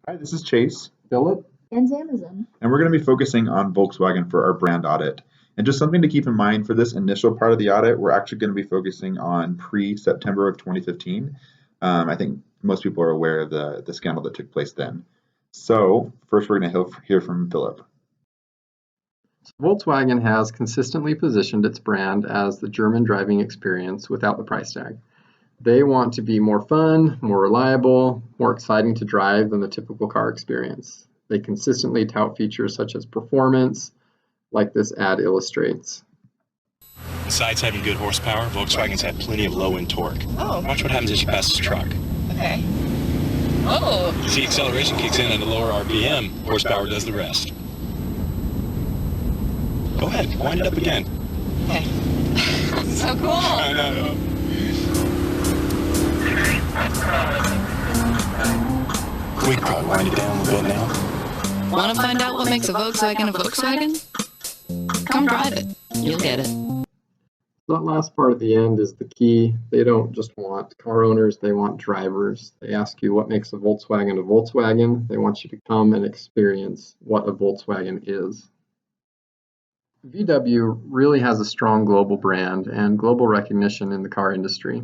Hi, this is Chase, Philip? And Amazon. and we're going to be focusing on Volkswagen for our brand audit. And just something to keep in mind for this initial part of the audit, we're actually going to be focusing on pre-September of 2015. I think most people are aware of the scandal that took place then. So first we're going to hear from Philip. Volkswagen has consistently positioned its brand as the German driving experience without the price tag. They want to be more fun, more reliable, more exciting to drive than the typical car experience. They consistently tout features such as performance, like this ad illustrates. Besides having good horsepower, Volkswagens have plenty of low-end torque. Oh. Watch what happens as you pass this truck. Okay. Oh. You see, acceleration kicks in at a lower RPM, horsepower does the rest. Go ahead, wind it up again. Okay. So cool. I know. We can probably wind it down a little bit now. Want to find out what makes a Volkswagen a Volkswagen? Come drive it. You'll get it. That last part at the end is the key. They don't just want car owners, they want drivers. They ask you what makes a Volkswagen. They want you to come and experience what a Volkswagen is. VW really has a strong global brand and global recognition in the car industry.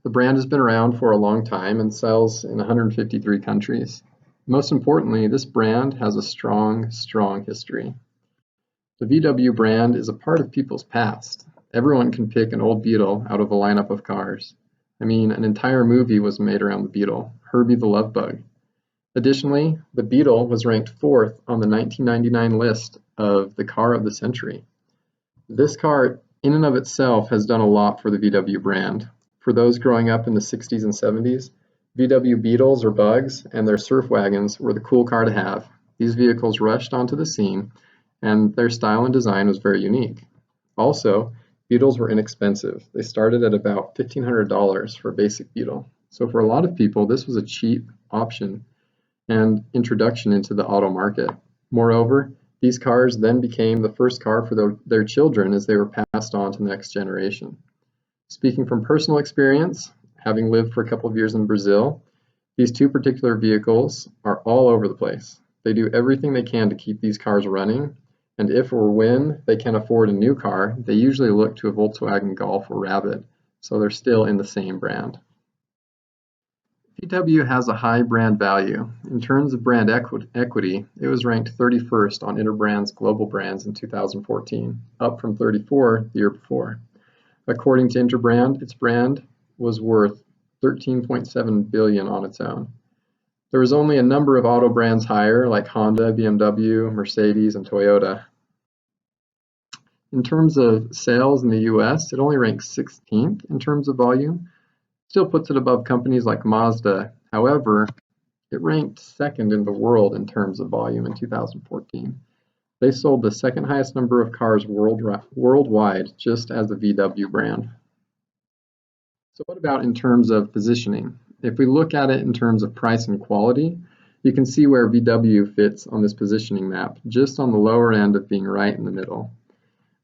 The brand has been around for a long time and sells in 153 countries. Most importantly, this brand has a strong history. The VW brand is a part of people's past. Everyone can pick an old Beetle out of a lineup of cars. I mean, an entire movie was made around the Beetle, Herbie the Love Bug. Additionally, the Beetle was ranked 4th on the 1999 list of the car of the century. This car, in and of itself, has done a lot for the VW brand. For those growing up in the 60s and 70s, VW Beetles or Bugs and their surf wagons were the cool car to have. These vehicles rushed onto the scene, and their style and design was very unique. Also, Beetles were inexpensive. They started at about $1,500 for a basic Beetle. So for a lot of people, this was a cheap option and introduction into the auto market. Moreover, these cars then became the first car for their children as they were passed on to the next generation. Speaking from personal experience, having lived for a couple of years in Brazil, these two particular vehicles are all over the place. They do everything they can to keep these cars running, and if or when they can afford a new car, they usually look to a Volkswagen Golf or Rabbit, so they're still in the same brand. VW has a high brand value. In terms of brand equity, it was ranked 31st on Interbrand's Global Brands in 2014, up from 34 the year before. According to Interbrand, its brand was worth $13.7 billion on its own. There was only a number of auto brands higher, like Honda, BMW, Mercedes, and Toyota. In terms of sales in the US, it only ranks 16th in terms of volume. Still puts it above companies like Mazda. However, it ranked 2nd in the world in terms of volume in 2014. They sold the 2nd highest number of cars worldwide just as the VW brand. So what about in terms of positioning? If we look at it in terms of price and quality, you can see where VW fits on this positioning map, just on the lower end of being right in the middle.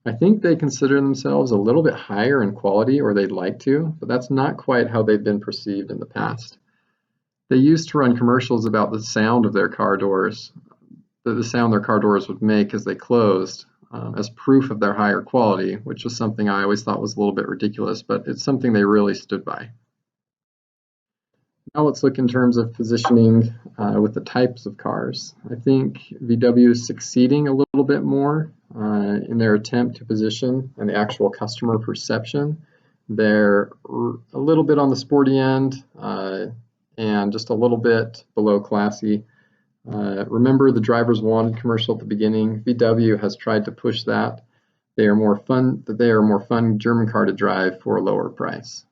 I think they consider themselves a little bit higher in quality, or they'd like to, but that's not quite how they've been perceived in the past. They used to run commercials about the sound of their car doors, the sound their car doors would make as they closed, as proof of their higher quality, which was something I always thought was a little bit ridiculous, but it's something they really stood by. Now let's look in terms of positioning with the types of cars. I think VW is succeeding a little bit more in their attempt to position and the actual customer perception. They're a little bit on the sporty end and just a little bit below classy. Remember the drivers wanted commercial at the beginning. VW has tried to push that. They are more fun German car to drive for a lower price.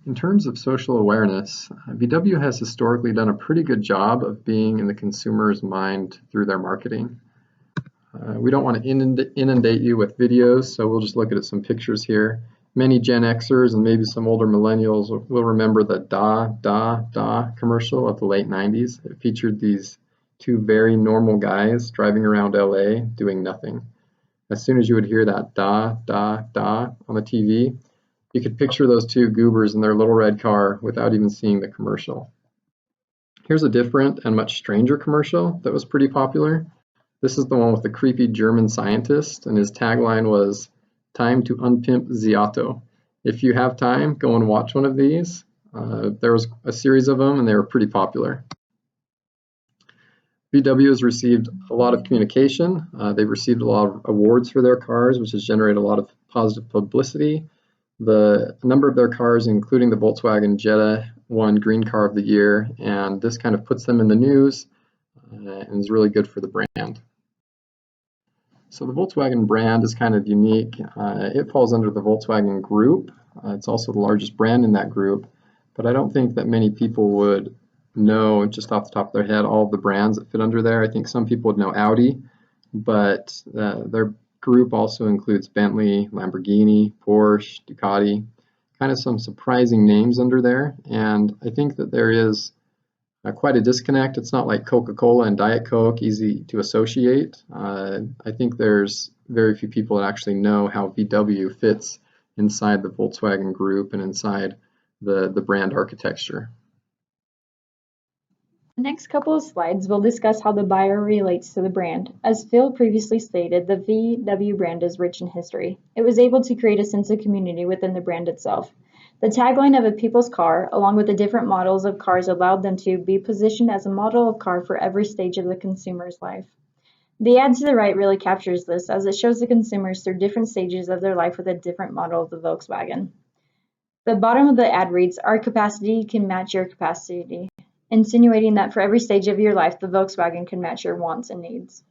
In terms of social awareness, VW has historically done a pretty good job of being in the consumer's mind through their marketing. We don't want to inundate you with videos, so we'll just look at some pictures here. Many Gen Xers and maybe some older millennials will remember the Da Da Da commercial of the late 90s. It featured these two very normal guys driving around LA doing nothing. As soon as you would hear that Da Da Da on the TV, you could picture those two goobers in their little red car without even seeing the commercial. Here's a different and much stranger commercial that was pretty popular. This is the one with the creepy German scientist, and his tagline was, "Time to unpimp the auto." If you have time, go and watch one of these. There was a series of them, and they were pretty popular. VW has received a lot of communication. They've received a lot of awards for their cars, which has generated a lot of positive publicity. A number of their cars, including the Volkswagen Jetta, won Green Car of the Year, and this kind of puts them in the news and is really good for the brand. So the Volkswagen brand is kind of unique. It falls under the Volkswagen Group. It's also the largest brand in that group, but I don't think that many people would know just off the top of their head all of the brands that fit under there. I think some people would know Audi, but their group also includes Bentley, Lamborghini, Porsche, Ducati, kind of some surprising names under there. And I think that there is quite a disconnect. It's not like Coca-Cola and Diet Coke, easy to associate. I think there's very few people that actually know how VW fits inside the Volkswagen Group and inside the brand architecture. The next couple of slides will discuss how the buyer relates to the brand. As Phil previously stated, the VW brand is rich in history. It was able to create a sense of community within the brand itself. The tagline of a people's car, along with the different models of cars, allowed them to be positioned as a model of car for every stage of the consumer's life. The ad to the right really captures this, as it shows the consumers through different stages of their life with a different model of the Volkswagen. The bottom of the ad reads, "Our capacity can match your capacity," insinuating that for every stage of your life, the Volkswagen can match your wants and needs.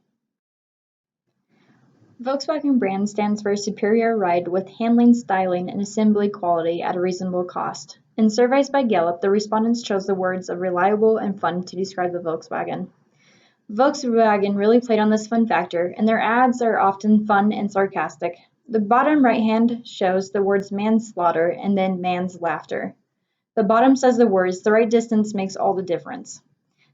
Volkswagen brand stands for a superior ride with handling, styling, and assembly quality at a reasonable cost. In surveys by Gallup, the respondents chose the words of reliable and fun to describe the Volkswagen. Volkswagen really played on this fun factor, and their ads are often fun and sarcastic. The bottom right hand shows the words manslaughter and then man's laughter. The bottom says the words, "The right distance makes all the difference."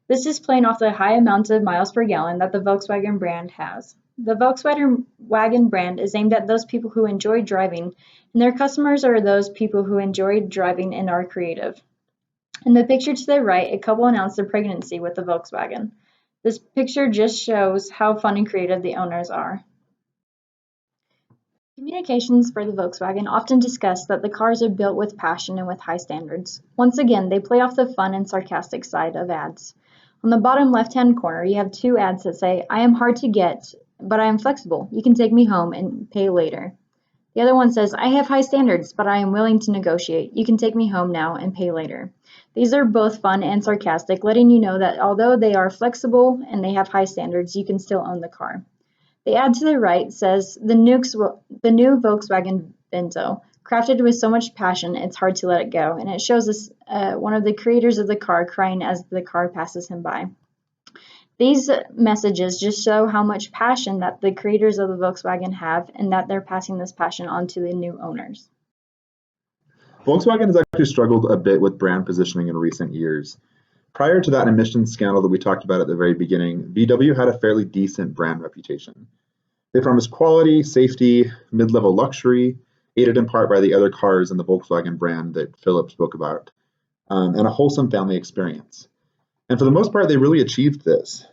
This is playing off the high amount of miles per gallon that the Volkswagen brand has. The Volkswagen brand is aimed at those people who enjoy driving, and their customers are those people who enjoy driving and are creative. In the picture to the right, a couple announced their pregnancy with the Volkswagen. This picture just shows how fun and creative the owners are. Communications for the Volkswagen often discuss that the cars are built with passion and with high standards. Once again, they play off the fun and sarcastic side of ads. On the bottom left-hand corner, you have two ads that say, "I am hard to get, but I am flexible. You can take me home and pay later." The other one says, "I have high standards, but I am willing to negotiate. You can take me home now and pay later." These are both fun and sarcastic, letting you know that although they are flexible and they have high standards, you can still own the car. The ad to the right says, the new Volkswagen Vento, crafted with so much passion, it's hard to let it go. And it shows us one of the creators of the car crying as the car passes him by. These messages just show how much passion that the creators of the Volkswagen have, and that they're passing this passion on to the new owners. Volkswagen has actually struggled a bit with brand positioning in recent years. Prior to that emissions scandal that we talked about at the very beginning, VW had a fairly decent brand reputation. They promised quality, safety, mid-level luxury, aided in part by the other cars in the Volkswagen brand that Philip spoke about, and a wholesome family experience. And for the most part, they really achieved this.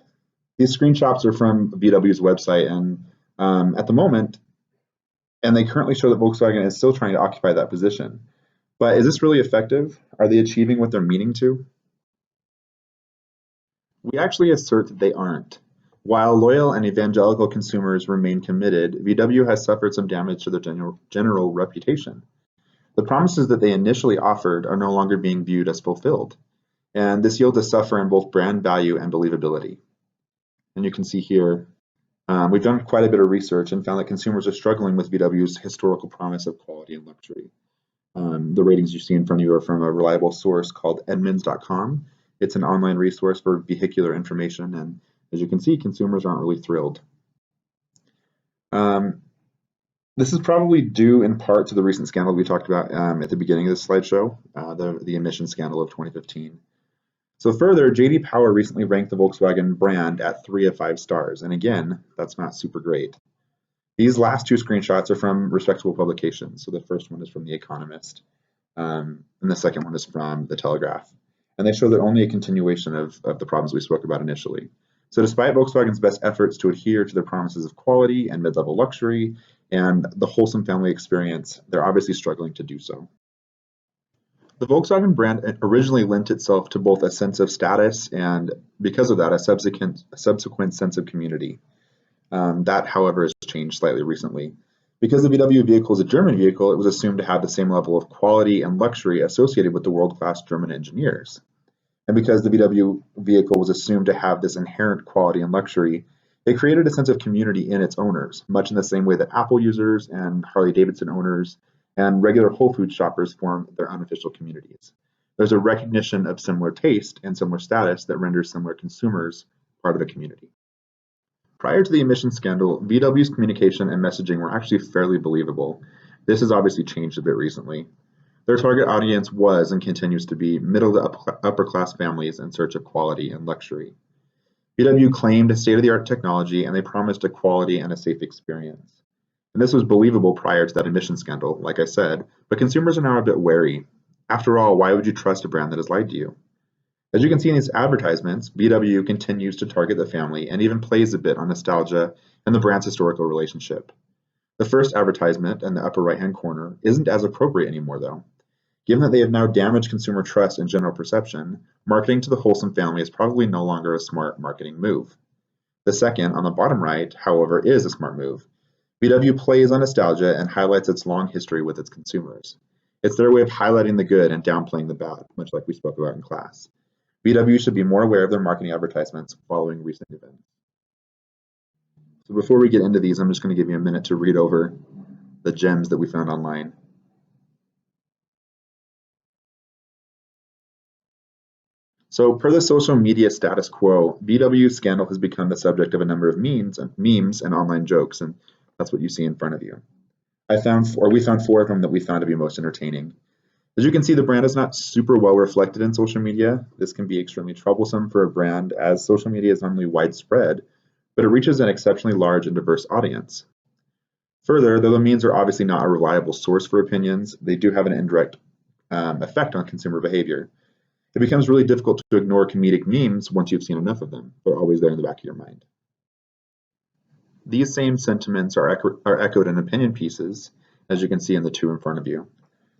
These screenshots are from VW's website, and at the moment, and they currently show that Volkswagen is still trying to occupy that position. But is this really effective? Are they achieving what they're meaning to? We actually assert that they aren't. While loyal and evangelical consumers remain committed, VW has suffered some damage to their general reputation. The promises that they initially offered are no longer being viewed as fulfilled, and this yields a suffer in both brand value and believability. And you can see here, we've done quite a bit of research and found that consumers are struggling with VW's historical promise of quality and luxury. The ratings you see in front of you are from a reliable source called Edmunds.com. It's an online resource for vehicular information, and as you can see, consumers aren't really thrilled. This is probably due in part to the recent scandal we talked about at the beginning of this slideshow, the emissions scandal of 2015. So further, J.D. Power recently ranked the Volkswagen brand at 3 of 5 stars, and again, that's not super great. These last two screenshots are from respectable publications. So the first one is from The Economist, and the second one is from The Telegraph. and they show that only a continuation of the problems we spoke about initially. So despite Volkswagen's best efforts to adhere to their promises of quality and mid-level luxury and the wholesome family experience, they're obviously struggling to do so. The Volkswagen brand originally lent itself to both a sense of status and, because of that, a subsequent sense of community. That, however, has changed slightly recently. Because the VW vehicle is a German vehicle, it was assumed to have the same level of quality and luxury associated with the world-class German engineers. And because the VW vehicle was assumed to have this inherent quality and luxury, it created a sense of community in its owners, much in the same way that Apple users and Harley-Davidson owners and regular Whole Foods shoppers form their unofficial communities. There's a recognition of similar taste and similar status that renders similar consumers part of a community. Prior to the emissions scandal, VW's communication and messaging were actually fairly believable. This has obviously changed a bit recently. Their target audience was and continues to be middle to upper class families in search of quality and luxury. VW claimed state-of-the-art technology and they promised a quality and a safe experience. And this was believable prior to that emissions scandal, like I said, but consumers are now a bit wary. After all, why would you trust a brand that has lied to you? As you can see in these advertisements, VW continues to target the family and even plays a bit on nostalgia and the brand's historical relationship. The first advertisement in the upper right-hand corner isn't as appropriate anymore, though. Given that they have now damaged consumer trust and general perception, marketing to the wholesome family is probably no longer a smart marketing move. The second, on the bottom right, however, is a smart move. VW plays on nostalgia and highlights its long history with its consumers. It's their way of highlighting the good and downplaying the bad, much like we spoke about in class. VW should be more aware of their marketing advertisements following recent events. So before we get into these, I'm just going to give you a minute to read over the gems that we found online. So per the social media status quo, VW's scandal has become the subject of a number of memes and online jokes, and that's what you see in front of you. We found 4 of them that we found to be most entertaining. As you can see, the brand is not super well reflected in social media. This can be extremely troublesome for a brand as social media is not only widespread, but it reaches an exceptionally large and diverse audience. Further, though the memes are obviously not a reliable source for opinions, they do have an indirect effect on consumer behavior. It becomes really difficult to ignore comedic memes once you've seen enough of them. They're always there in the back of your mind. These same sentiments are echoed in opinion pieces, as you can see in the 2 in front of you.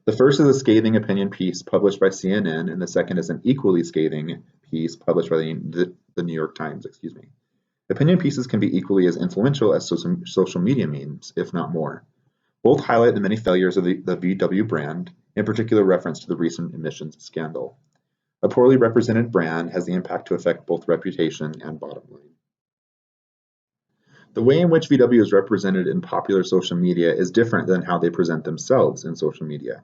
The first is a scathing opinion piece published by CNN, and the second is an equally scathing piece published by the New York Times. Opinion pieces can be equally as influential as social media memes, if not more. Both highlight the many failures of the VW brand, in particular reference to the recent emissions scandal. A poorly represented brand has the impact to affect both reputation and bottom line. The way in which VW is represented in popular social media is different than how they present themselves in social media.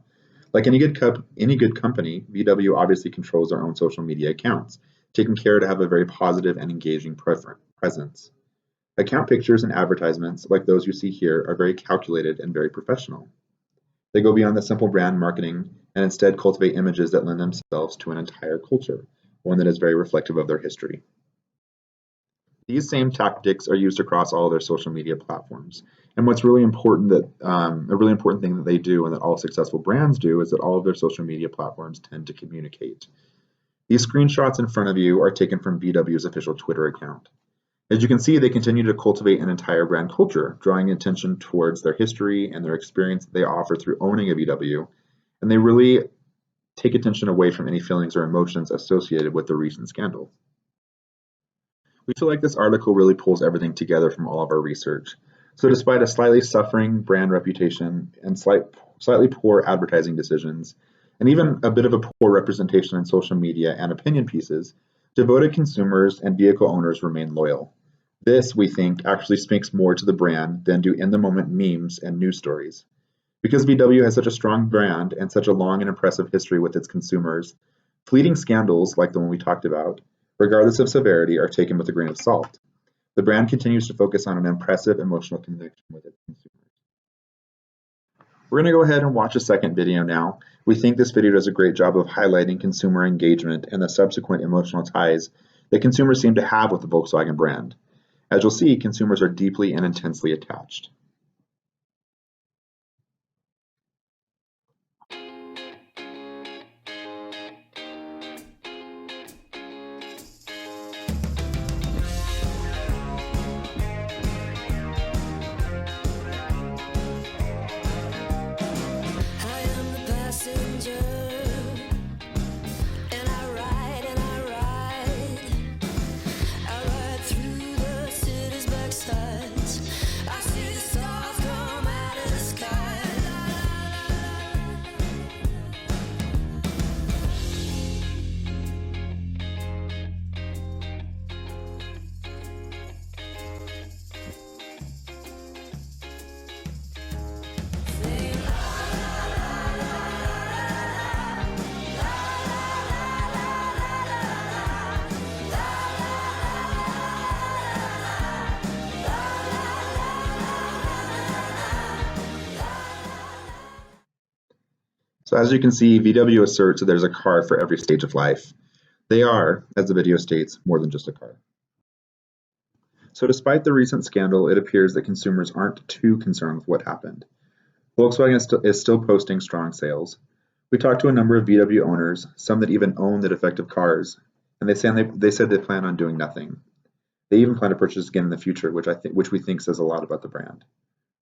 Like any good company, VW obviously controls their own social media accounts, taking care to have a very positive and engaging presence. Account pictures and advertisements, like those you see here, are very calculated and very professional. They go beyond the simple brand marketing and instead cultivate images that lend themselves to an entire culture, one that is very reflective of their history. These same tactics are used across all of their social media platforms. And what's really important a really important thing that they do and that all successful brands do is that all of their social media platforms tend to communicate. These screenshots in front of you are taken from VW's official Twitter account. As you can see, they continue to cultivate an entire brand culture, drawing attention towards their history and their experience that they offer through owning a VW, and they really take attention away from any feelings or emotions associated with the recent scandal. We feel like this article really pulls everything together from all of our research. So despite a slightly suffering brand reputation and slightly poor advertising decisions, and even a bit of a poor representation in social media and opinion pieces, devoted consumers and vehicle owners remain loyal. This, we think, actually speaks more to the brand than do in-the-moment memes and news stories. Because VW has such a strong brand and such a long and impressive history with its consumers, fleeting scandals like the one we talked about, regardless of severity, are taken with a grain of salt. The brand continues to focus on an impressive emotional connection with its consumers. We're going to go ahead and watch a second video now. We think this video does a great job of highlighting consumer engagement and the subsequent emotional ties that consumers seem to have with the Volkswagen brand. As you'll see, consumers are deeply and intensely attached. So as you can see, VW asserts that there's a car for every stage of life. They are, as the video states, more than just a car. So despite the recent scandal, it appears that consumers aren't too concerned with what happened. Volkswagen is still posting strong sales. We talked to a number of VW owners, some that even own the defective cars, and they said they plan on doing nothing. They even plan to purchase again in the future, which we think says a lot about the brand.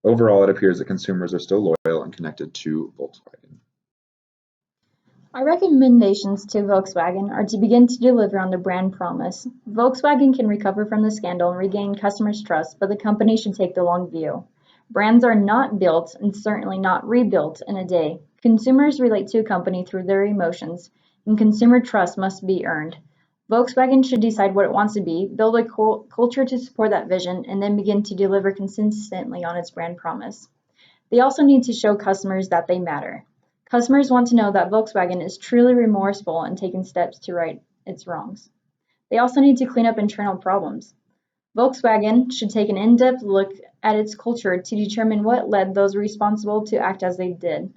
Overall, it appears that consumers are still loyal and connected to Volkswagen. Our recommendations to Volkswagen are to begin to deliver on the brand promise. Volkswagen can recover from the scandal and regain customers' trust, but the company should take the long view. Brands are not built and certainly not rebuilt in a day. Consumers relate to a company through their emotions, and consumer trust must be earned. Volkswagen should decide what it wants to be, build a culture to support that vision, and then begin to deliver consistently on its brand promise. They also need to show customers that they matter. Customers want to know that Volkswagen is truly remorseful and taking steps to right its wrongs. They also need to clean up internal problems. Volkswagen should take an in-depth look at its culture to determine what led those responsible to act as they did.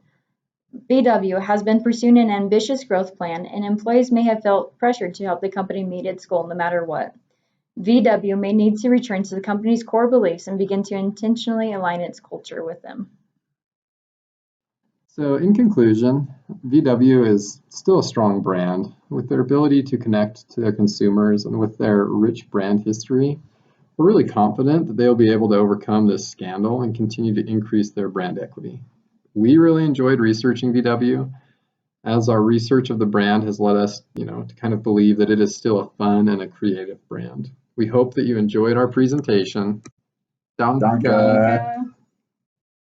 VW has been pursuing an ambitious growth plan, and employees may have felt pressured to help the company meet its goal no matter what. VW may need to return to the company's core beliefs and begin to intentionally align its culture with them. So in conclusion, VW is still a strong brand. With their ability to connect to their consumers and with their rich brand history, we're really confident that they'll be able to overcome this scandal and continue to increase their brand equity. We really enjoyed researching VW, as our research of the brand has led us, to kind of believe that it is still a fun and a creative brand. We hope that you enjoyed our presentation. Danke. Danke.